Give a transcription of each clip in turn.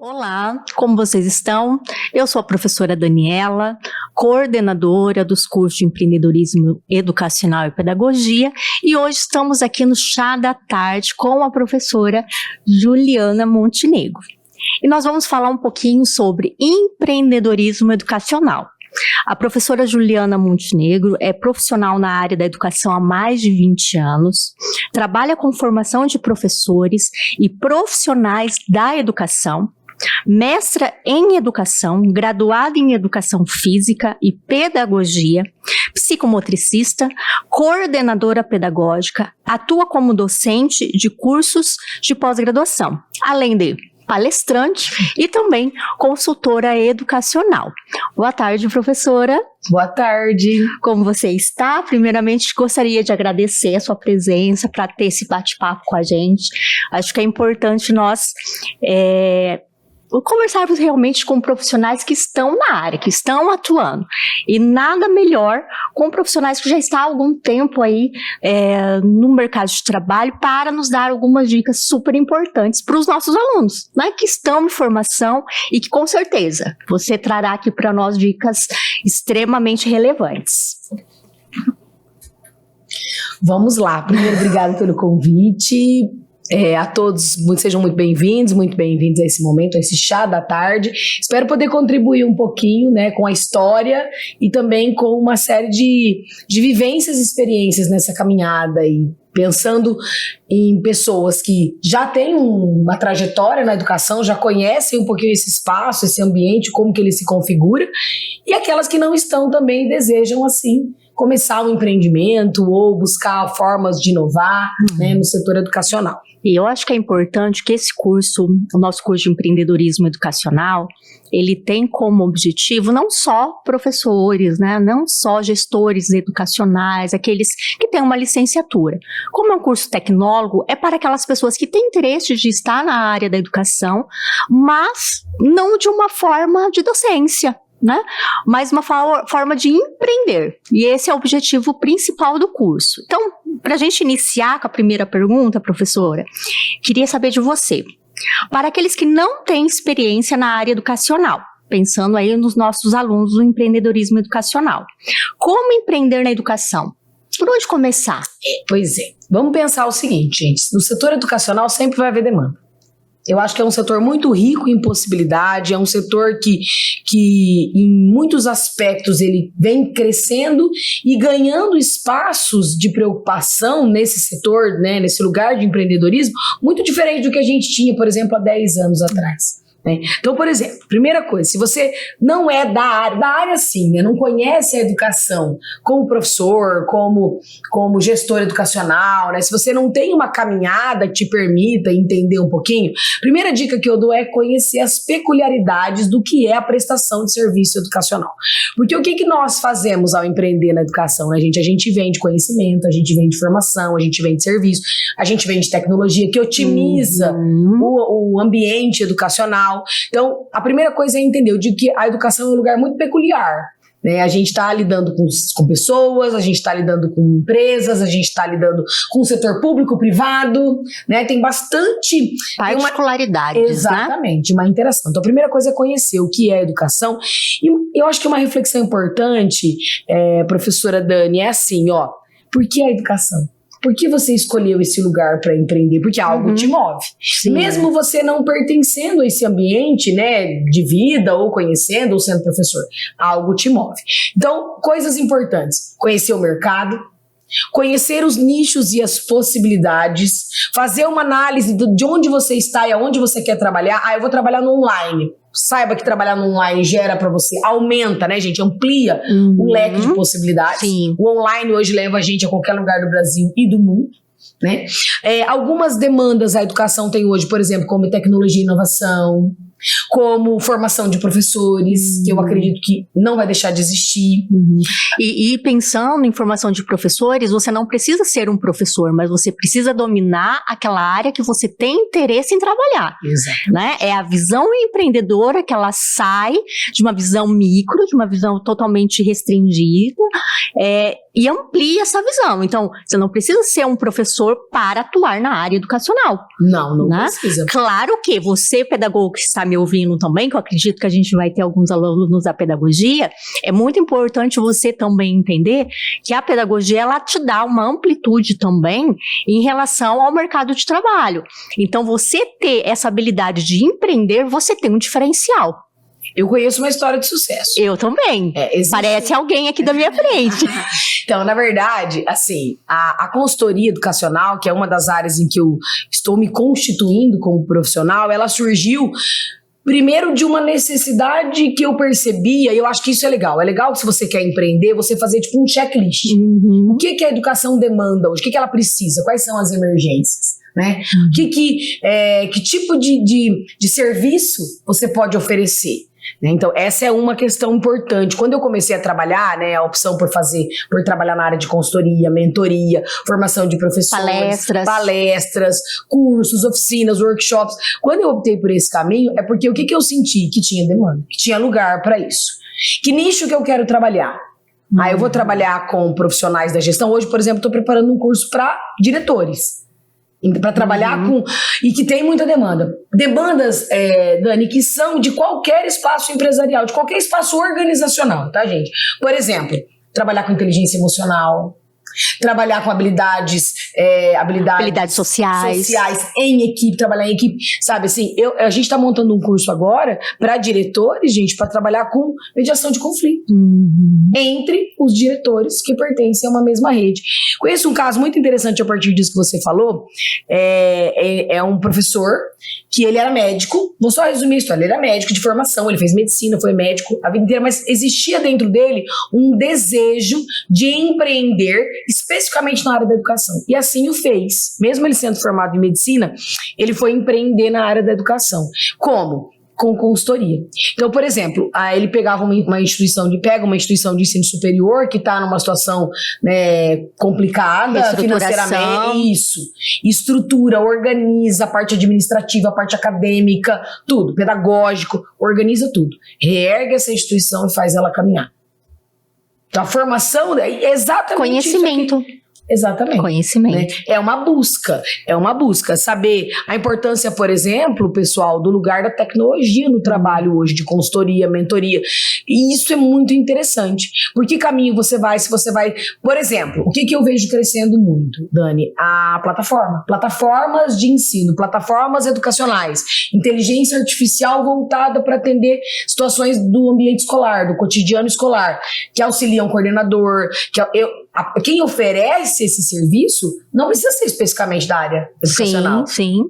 Olá, como vocês estão? Eu sou a professora Daniela, coordenadora dos cursos de empreendedorismo educacional e pedagogia, e hoje estamos aqui no Chá da Tarde com a professora Juliana Montenegro. E nós vamos falar um pouquinho sobre empreendedorismo educacional. A professora Juliana Montenegro é profissional na área da educação há mais de 20 anos, trabalha com formação de professores e profissionais da educação, mestra em educação, graduada em educação física e pedagogia, psicomotricista, coordenadora pedagógica, atua como docente de cursos de pós-graduação, além de palestrante e também consultora educacional. Boa tarde, professora. Boa tarde. Como você está? Primeiramente, gostaria de agradecer a sua presença para ter esse bate-papo com a gente. Acho que é importante nós conversarmos realmente com profissionais que estão na área, que estão atuando. E nada melhor com profissionais que já estão há algum tempo aí no mercado de trabalho para nos dar algumas dicas super importantes para os nossos alunos, né, que estão em formação e que com certeza você trará aqui para nós dicas extremamente relevantes. Vamos lá. Primeiro, obrigada pelo convite. A todos, sejam muito bem-vindos a esse momento, a esse chá da tarde. Espero poder contribuir um pouquinho, né, com a história e também com uma série de vivências e experiências nessa caminhada, e pensando em pessoas que já têm uma trajetória na educação, já conhecem um pouquinho esse espaço, esse ambiente, como que ele se configura, e aquelas que não estão também desejam, assim, começar um empreendimento ou buscar formas de inovar, né, no setor educacional. E eu acho que é importante que esse curso, o nosso curso de empreendedorismo educacional, ele tem como objetivo não só professores, né, não só gestores educacionais, aqueles que têm uma licenciatura. Como é um curso tecnólogo, é para aquelas pessoas que têm interesse de estar na área da educação, mas não de uma forma de docência, né? Mas uma forma de empreender. E esse é o objetivo principal do curso. Então, para a gente iniciar com a primeira pergunta, professora, queria saber de você. Para aqueles que não têm experiência na área educacional, pensando aí nos nossos alunos do empreendedorismo educacional, como empreender na educação? Por onde começar? Pois é. Vamos pensar o seguinte, gente. No setor educacional sempre vai haver demanda. Eu acho que é um setor muito rico em possibilidade, é um setor que em muitos aspectos ele vem crescendo e ganhando espaços de preocupação nesse setor, né, nesse lugar de empreendedorismo, muito diferente do que a gente tinha, por exemplo, há 10 anos atrás. Né? Então, por exemplo, primeira coisa, se você não é da área sim, né, não conhece a educação como professor, como gestor educacional, né, se você não tem uma caminhada que te permita entender um pouquinho, primeira dica que eu dou é conhecer as peculiaridades do que é a prestação de serviço educacional. Porque o que nós fazemos ao empreender na educação, né, gente? A gente vende conhecimento, a gente vende formação, a gente vende serviço, a gente vende tecnologia que otimiza o ambiente educacional. Então, a primeira coisa é entender de que a educação é um lugar muito peculiar, né? A gente está lidando com pessoas, a gente está lidando com empresas, a gente está lidando com o setor público, privado, né? Tem bastante particularidades, exatamente, né? Uma interação. Então, a primeira coisa é conhecer o que é educação. E eu acho que uma reflexão importante, professora Dani, é assim, por que a educação? Por que você escolheu esse lugar para empreender? Porque algo te move. Sim. Mesmo você não pertencendo a esse ambiente, né, de vida, ou conhecendo, ou sendo professor, algo te move. Então, coisas importantes. Conhecer o mercado, conhecer os nichos e as possibilidades, fazer uma análise de onde você está e aonde você quer trabalhar. Eu vou trabalhar no online. Saiba que trabalhar no online gera para você, aumenta, né, gente? Amplia o leque de possibilidades. Sim. O online hoje leva a gente a qualquer lugar do Brasil e do mundo, né? Algumas demandas a educação tem hoje, por exemplo, como tecnologia e inovação, como formação de professores, que eu acredito que não vai deixar de existir. E pensando em formação de professores, você não precisa ser um professor, mas você precisa dominar aquela área que você tem interesse em trabalhar. Exato. Né? É a visão empreendedora que ela sai de uma visão micro, de uma visão totalmente restringida, e amplie essa visão. Então, você não precisa ser um professor para atuar na área educacional. Não né? precisa. Claro que você, pedagogo que está me ouvindo também, que eu acredito que a gente vai ter alguns alunos da pedagogia, é muito importante você também entender que a pedagogia, ela te dá uma amplitude também em relação ao mercado de trabalho. Então, você ter essa habilidade de empreender, você tem um diferencial. Eu conheço uma história de sucesso. Eu também. Parece alguém aqui da minha frente. Então, na verdade, assim, a consultoria educacional, que é uma das áreas em que eu estou me constituindo como profissional, ela surgiu primeiro de uma necessidade que eu percebia, e eu acho que isso é legal. É legal que se você quer empreender, você fazer tipo um checklist. O que a educação demanda hoje? O que ela precisa? Quais são as emergências? Né? Que tipo de serviço você pode oferecer? Então, essa é uma questão importante. Quando eu comecei a trabalhar, né, a opção por trabalhar na área de consultoria, mentoria, formação de professores, palestras, cursos, oficinas, workshops. Quando eu optei por esse caminho, é porque o que eu senti? Que tinha demanda, que tinha lugar para isso. Que nicho que eu quero trabalhar? Eu vou trabalhar com profissionais da gestão. Hoje, por exemplo, estou preparando um curso para diretores. Para trabalhar com... E que tem muita demanda. Demandas, Dani, que são de qualquer espaço empresarial, de qualquer espaço organizacional, tá, gente? Por exemplo, trabalhar com inteligência emocional, trabalhar com habilidades sociais em equipe, trabalhar em equipe, sabe assim, a gente tá montando um curso agora para diretores, gente, para trabalhar com mediação de conflito entre os diretores que pertencem a uma mesma rede. Conheço um caso muito interessante a partir disso que você falou, é um professor que ele era médico, vou só resumir a história, ele era médico de formação, ele fez medicina, foi médico a vida inteira, mas existia dentro dele um desejo de empreender especificamente na área da educação. E assim o fez. Mesmo ele sendo formado em medicina, ele foi empreender na área da educação. Como? Com consultoria. Então, por exemplo, ele pegava uma instituição de ensino superior que está numa situação, né, complicada financeiramente. Isso. Estrutura, organiza a parte administrativa, a parte acadêmica, tudo, pedagógico, organiza tudo. Reergue essa instituição e faz ela caminhar. Então, a formação é exatamente conhecimento. Isso aqui. Exatamente. Conhecimento. Né? É uma busca. Saber a importância, por exemplo, pessoal, do lugar da tecnologia no trabalho hoje, de consultoria, mentoria. E isso é muito interessante. Por que caminho você vai, se você vai... Por exemplo, o que eu vejo crescendo muito, Dani? A plataforma. Plataformas de ensino, plataformas educacionais, inteligência artificial voltada para atender situações do ambiente escolar, do cotidiano escolar, que auxiliam o coordenador, quem oferece esse serviço não precisa ser especificamente da área educacional. Sim.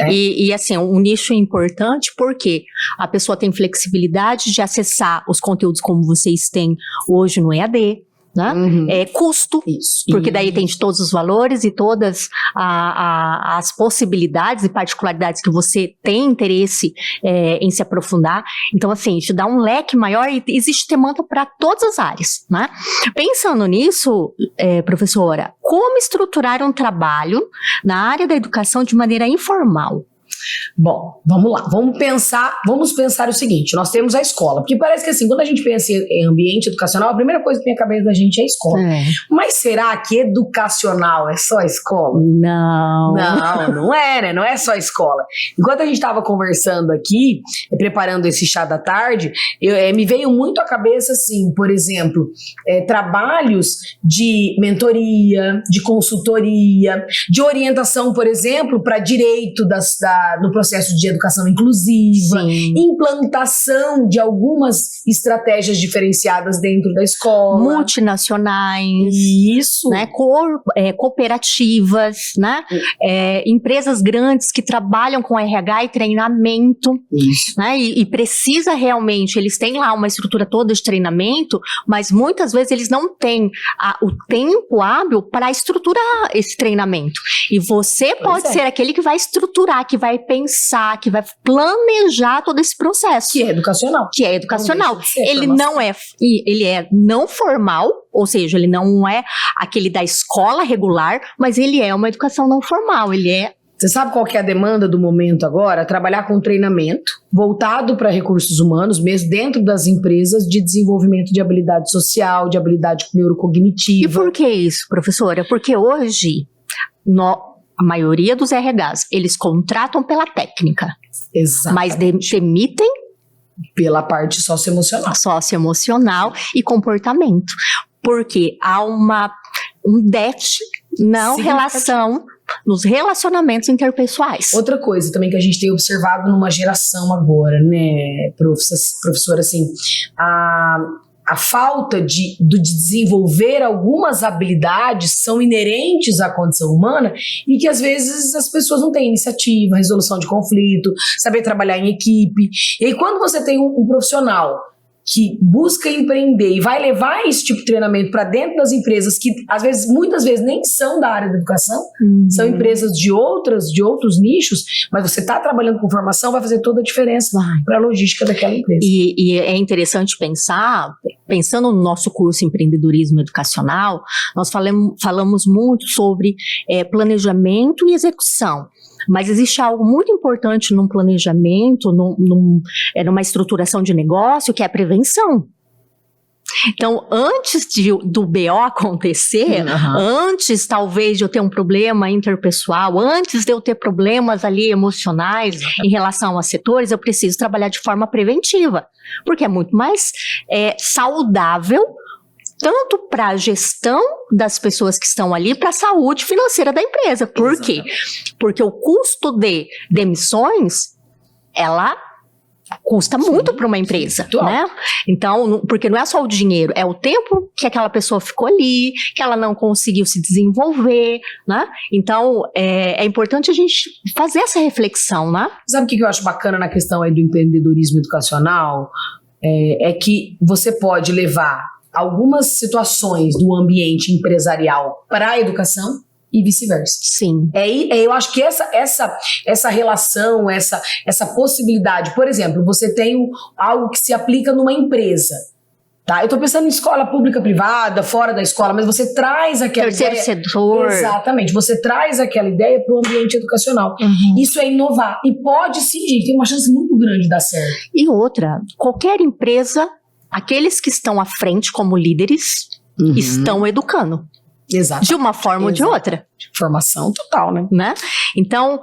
E assim, um nicho importante porque a pessoa tem flexibilidade de acessar os conteúdos como vocês têm hoje no EAD, né? Custo, porque daí tem de todos os valores e todas as possibilidades e particularidades que você tem interesse em se aprofundar. Então, assim, te dá um leque maior e existe demanda para todas as áreas, né? Pensando nisso, professora, como estruturar um trabalho na área da educação de maneira informal? Bom, vamos lá, vamos pensar o seguinte, nós temos a escola, porque parece que assim, quando a gente pensa em ambiente educacional, a primeira coisa que vem à cabeça da gente é a escola. Mas será que educacional é só a escola? Não é, né? Não é só a escola. Enquanto a gente estava conversando aqui, preparando esse chá da tarde, me veio muito à cabeça, assim, por exemplo, trabalhos de mentoria, de consultoria, de orientação, por exemplo, para direito no processo de educação inclusiva, implantação de algumas estratégias diferenciadas dentro da escola. Multinacionais. Isso. Né, cooperativas, né, empresas grandes que trabalham com RH e treinamento. Isso. Né, e precisa realmente, eles têm lá uma estrutura toda de treinamento, mas muitas vezes eles não têm o tempo hábil para estruturar esse treinamento. E você pode ser aquele que vai estruturar, que vai pensar, que vai planejar todo esse processo. Que é educacional. Ele é não formal, ou seja, ele não é aquele da escola regular, mas ele é uma educação não formal, ele é Você sabe qual que é a demanda do momento agora? Trabalhar com treinamento voltado para recursos humanos, mesmo dentro das empresas, de desenvolvimento de habilidade social, de habilidade neurocognitiva. E por que isso, professora? Porque hoje, a maioria dos RHs, eles contratam pela técnica. Exatamente. Mas demitem pela parte socioemocional e comportamento. Porque há um déficit na relação, nos relacionamentos interpessoais. Outra coisa também que a gente tem observado numa geração agora, né, professora, assim, a falta de desenvolver algumas habilidades são inerentes à condição humana e que às vezes as pessoas não têm iniciativa, resolução de conflito, saber trabalhar em equipe. E aí quando você tem um profissional que busca empreender e vai levar esse tipo de treinamento para dentro das empresas que muitas vezes nem são da área da educação, são empresas de outros nichos, mas você está trabalhando com formação, vai fazer toda a diferença para a logística daquela empresa. E é interessante pensando no nosso curso Empreendedorismo Educacional, nós falamos muito sobre planejamento e execução. Mas existe algo muito importante num planejamento, numa estruturação de negócio, que é a prevenção. Então, antes do BO acontecer, antes talvez de eu ter um problema interpessoal, antes de eu ter problemas ali emocionais em relação a setores, eu preciso trabalhar de forma preventiva, porque é muito mais saudável, tanto para a gestão das pessoas que estão ali, para a saúde financeira da empresa. Por quê? Porque o custo de demissões, ela custa muito para uma empresa, né? Então, porque não é só o dinheiro, é o tempo que aquela pessoa ficou ali, que ela não conseguiu se desenvolver, né? Então, é importante a gente fazer essa reflexão, né? Sabe o que eu acho bacana na questão aí do empreendedorismo educacional? É que você pode levar algumas situações do ambiente empresarial para a educação e vice-versa. Sim. Eu acho que essa relação, essa possibilidade, por exemplo, você tem algo que se aplica numa empresa, tá? Eu estou pensando em escola pública, privada, fora da escola, mas você traz aquela terceiro setor. Exatamente, você traz aquela ideia para o ambiente educacional. Isso é inovar. E pode sim, gente, tem uma chance muito grande de dar certo. E outra, qualquer empresa, aqueles que estão à frente como líderes, estão educando. Exato. De uma forma ou de outra. Formação total, né? Então,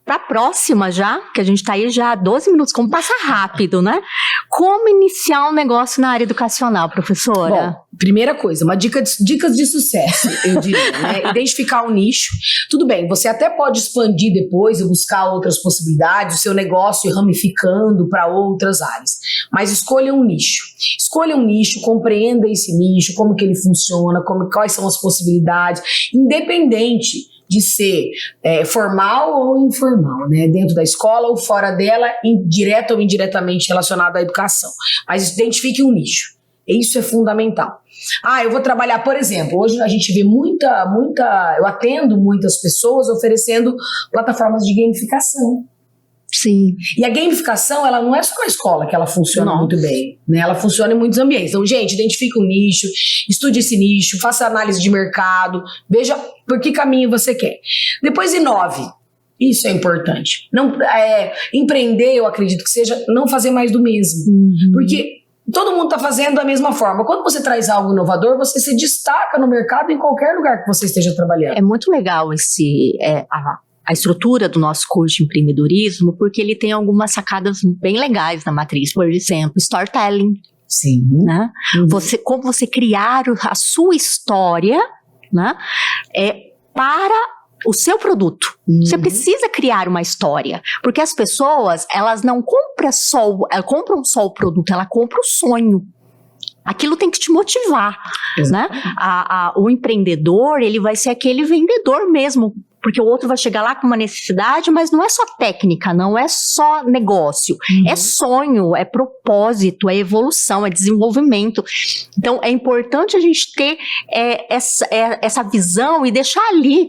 para a próxima já, que a gente está aí já há 12 minutos, como passa rápido, né? Como iniciar um negócio na área educacional, professora? Bom, primeira coisa, dicas de sucesso, eu diria, né? Identificar um nicho. Tudo bem, você até pode expandir depois e buscar outras possibilidades, o seu negócio ir ramificando para outras áreas. Mas escolha um nicho. Escolha um nicho, compreenda esse nicho, como que ele funciona, quais são as possibilidades, independente de ser formal ou informal, né? Dentro da escola ou fora dela, direta ou indiretamente relacionado à educação. Mas identifique um nicho. Isso é fundamental. Eu vou trabalhar, por exemplo, hoje a gente vê eu atendo muitas pessoas oferecendo plataformas de gamificação. Sim. E a gamificação, ela não é só na escola que ela funciona muito bem, né? Ela funciona em muitos ambientes. Então, gente, identifique um nicho, estude esse nicho, faça análise de mercado, veja por que caminho você quer. Depois inove. Isso é importante. Empreender, eu acredito que seja não fazer mais do mesmo. Porque todo mundo está fazendo da mesma forma. Quando você traz algo inovador, você se destaca no mercado em qualquer lugar que você esteja trabalhando. É muito legal a estrutura do nosso curso de empreendedorismo, porque ele tem algumas sacadas bem legais na matriz. Por exemplo, storytelling. Sim. Né? Como você criar a sua história, né? Para o seu produto. Você precisa criar uma história, porque as pessoas, elas não compram só o produto, ela compra o sonho. Aquilo tem que te motivar, né? O empreendedor, ele vai ser aquele vendedor mesmo, porque o outro vai chegar lá com uma necessidade, mas não é só técnica, não é só negócio, é sonho, é propósito, é evolução, é desenvolvimento. Então, é importante a gente ter essa visão e deixar ali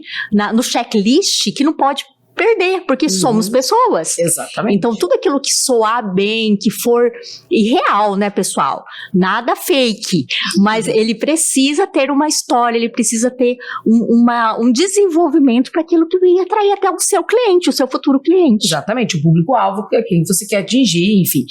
no checklist que não pode perder, porque somos pessoas. Exatamente. Então, tudo aquilo que soar bem, que for irreal, né, pessoal? Nada fake, mas ele precisa ter uma história, ele precisa ter um desenvolvimento para aquilo que vai atrair até o seu cliente, o seu futuro cliente. Exatamente, o público-alvo que é quem você quer atingir, enfim.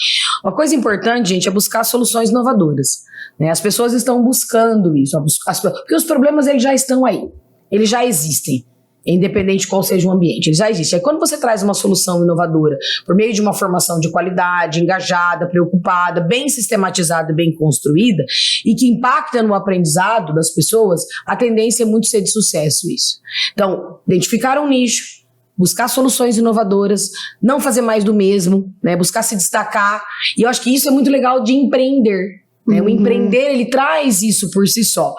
Uma coisa importante, gente, é buscar soluções inovadoras, né? As pessoas estão buscando isso, porque os problemas eles já estão aí, eles já existem. Independente de qual seja o ambiente, ele já existe. Aí quando você traz uma solução inovadora por meio de uma formação de qualidade, engajada, preocupada, bem sistematizada, bem construída e que impacta no aprendizado das pessoas, a tendência é muito ser de sucesso isso. Então, identificar um nicho, buscar soluções inovadoras, não fazer mais do mesmo, né? Buscar se destacar. E eu acho que isso é muito legal de empreender, né? O empreender, ele traz isso por si só.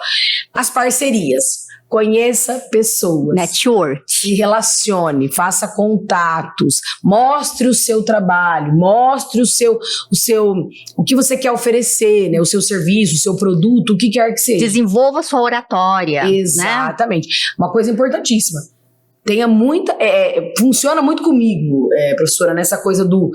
As parcerias. Conheça pessoas. Network. Se relacione, faça contatos, mostre o seu trabalho, mostre o que você quer oferecer, né? O seu serviço, o seu produto, o que quer que seja. Desenvolva sua oratória. Exatamente. Né? Uma coisa importantíssima. Tenha muita. Funciona muito comigo, professora, nessa coisa do.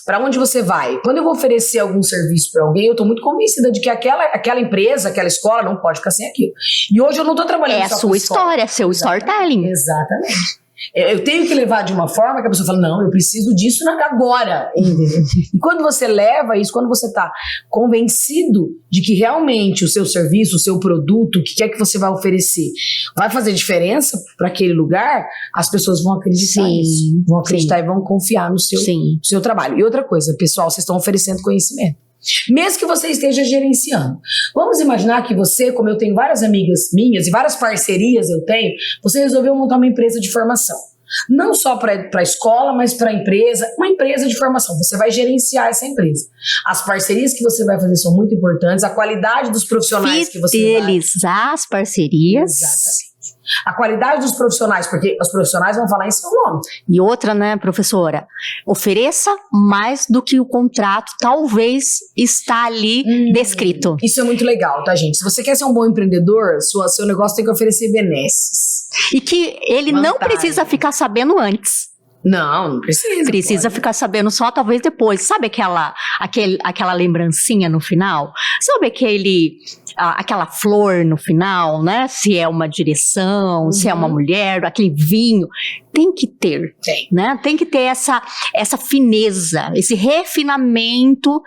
Para onde você vai? Quando eu vou oferecer algum serviço para alguém, eu estou muito convencida de que aquela empresa, aquela escola não pode ficar sem aquilo. E hoje eu não estou trabalhando só com escola. É a sua história, é seu storytelling. Exatamente. Eu tenho que levar de uma forma que a pessoa fala, não, eu preciso disso agora. E quando você leva isso, quando você está convencido de que realmente o seu serviço, o seu produto, o que quer que você vai oferecer, vai fazer diferença para aquele lugar, as pessoas vão acreditar nisso. Vão acreditar e vão confiar no seu trabalho. E outra coisa, pessoal, vocês estão oferecendo conhecimento. Mesmo que você esteja gerenciando. Vamos imaginar que você, como eu tenho várias amigas minhas e várias parcerias eu tenho, você resolveu montar uma empresa de formação. Não só para a escola, mas para a empresa, uma empresa de formação. Você vai gerenciar essa empresa. As parcerias que você vai fazer são muito importantes, a qualidade dos profissionais que você vai... Fidelizar as parcerias. Exatamente. A qualidade dos profissionais, porque os profissionais vão falar em seu nome. E outra, né, professora? Ofereça mais do que o contrato talvez está ali descrito. Isso é muito legal, tá, gente? Se você quer ser um bom empreendedor, seu negócio tem que oferecer benesses. E que ele não precisa ficar sabendo antes. Não precisa. Precisa ficar sabendo só talvez depois. Sabe aquela lembrancinha no final? Sabe aquela flor no final, né? Se é uma direção, se é uma mulher, aquele vinho. Tem que ter, né? Tem que ter essa fineza, esse refinamento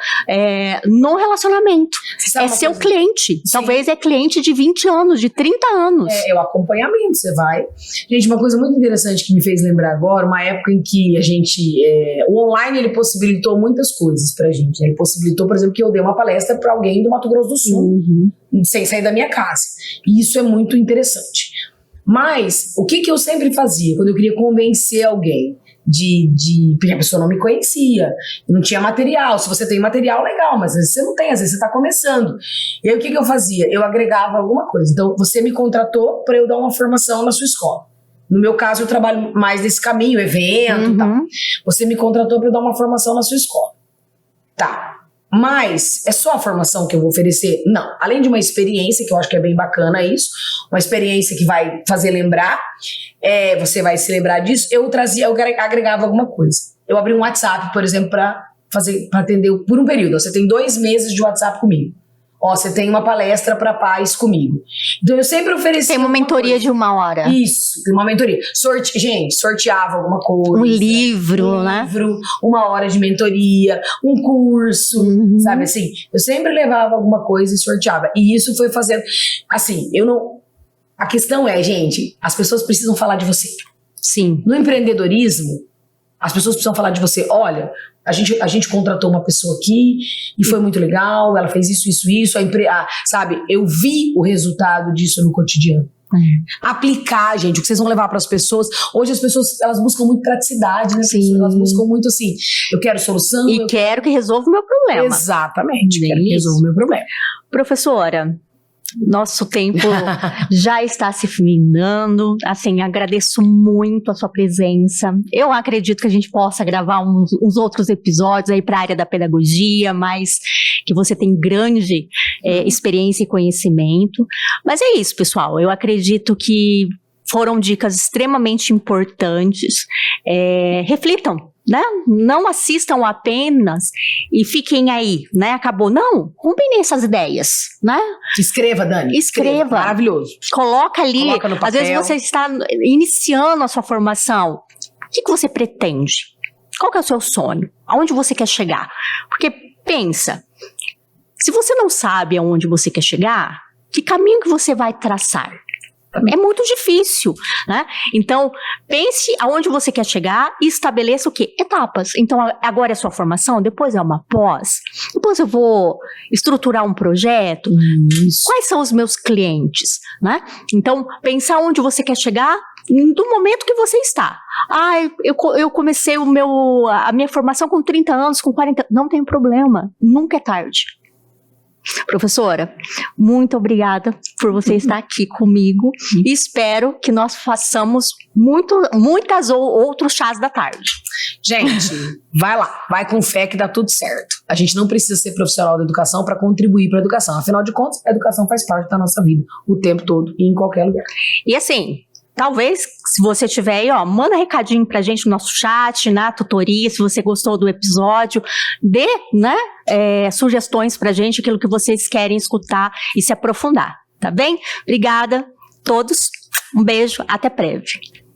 no relacionamento. É seu cliente. Sim. Talvez é cliente de 20 anos, de 30 anos. É o acompanhamento, você vai. Gente, uma coisa muito interessante que me fez lembrar agora, uma época em que a gente... o online, ele possibilitou muitas coisas pra gente. Ele possibilitou, por exemplo, que eu dei uma palestra pra alguém do Mato Grosso do Sul, sem sair da minha casa. E isso é muito interessante. Mas, o que eu sempre fazia quando eu queria convencer alguém porque a pessoa não me conhecia, não tinha material. Se você tem material, legal, mas às vezes você não tem, às vezes você está começando. E aí o que eu fazia? Eu agregava alguma coisa. Então, você me contratou para eu dar uma formação na sua escola. No meu caso, eu trabalho mais nesse caminho, evento e tal. Você me contratou para eu dar uma formação na sua escola. Tá. Mas é só a formação que eu vou oferecer? Não. Além de uma experiência, que eu acho que é bem bacana isso, uma experiência que vai fazer lembrar, você vai se lembrar disso, eu agregava alguma coisa. Eu abri um WhatsApp, por exemplo, para atender por um período. Você tem 2 meses de WhatsApp comigo. Você tem uma palestra para pais comigo. Então eu sempre ofereci. Tem uma mentoria de 1 hora. Isso, tem uma mentoria. Sorteava alguma coisa. Um livro, né? Um livro, 1 hora de mentoria, um curso, sabe assim? Eu sempre levava alguma coisa e sorteava. E isso foi fazendo. Assim, a questão é, gente, as pessoas precisam falar de você. Sim. No empreendedorismo, as pessoas precisam falar de você. Olha, a gente contratou uma pessoa aqui e foi muito legal, ela fez isso, sabe? Eu vi o resultado disso no cotidiano. Aplicar, gente, o que vocês vão levar para as pessoas. Hoje as pessoas, elas buscam muito praticidade, né? Sim. Elas buscam muito assim, eu quero solução. E quero que resolva o meu problema. Exatamente, quero que resolva o meu problema. Professora, nosso tempo já está se finando. Assim, agradeço muito a sua presença. Eu acredito que a gente possa gravar uns outros episódios aí para a área da pedagogia, mas que você tem grande experiência e conhecimento. Mas é isso, pessoal. Eu acredito que foram dicas extremamente importantes. Reflitam, né? Não assistam apenas e fiquem aí, né? Acabou. Não, combinem essas ideias, né? Escreva, Dani. Escreva. Maravilhoso. Coloca ali. Coloca no papel. Às vezes você está iniciando a sua formação. O que você pretende? Qual que é o seu sonho? Aonde você quer chegar? Porque pensa, se você não sabe aonde você quer chegar, que caminho que você vai traçar? É muito difícil, né? Então, pense aonde você quer chegar e estabeleça o quê? Etapas. Então, agora é a sua formação, depois é uma pós, depois eu vou estruturar um projeto. Isso. Quais são os meus clientes, né? Então, pensar onde você quer chegar do momento que você está. Eu comecei a minha formação com 30 anos, com 40 anos. Não tem problema, nunca é tarde. Professora, muito obrigada por você estar aqui comigo e espero que nós façamos muitas outros chás da tarde. Gente, vai lá, vai com fé que dá tudo certo. A gente não precisa ser profissional da educação para contribuir para a educação. Afinal de contas, a educação faz parte da nossa vida o tempo todo e em qualquer lugar. E assim, talvez, se você tiver aí, manda recadinho pra gente no nosso chat, na tutoria, se você gostou do episódio, dê, né, sugestões pra gente, aquilo que vocês querem escutar e se aprofundar, tá bem? Obrigada a todos, um beijo, até breve.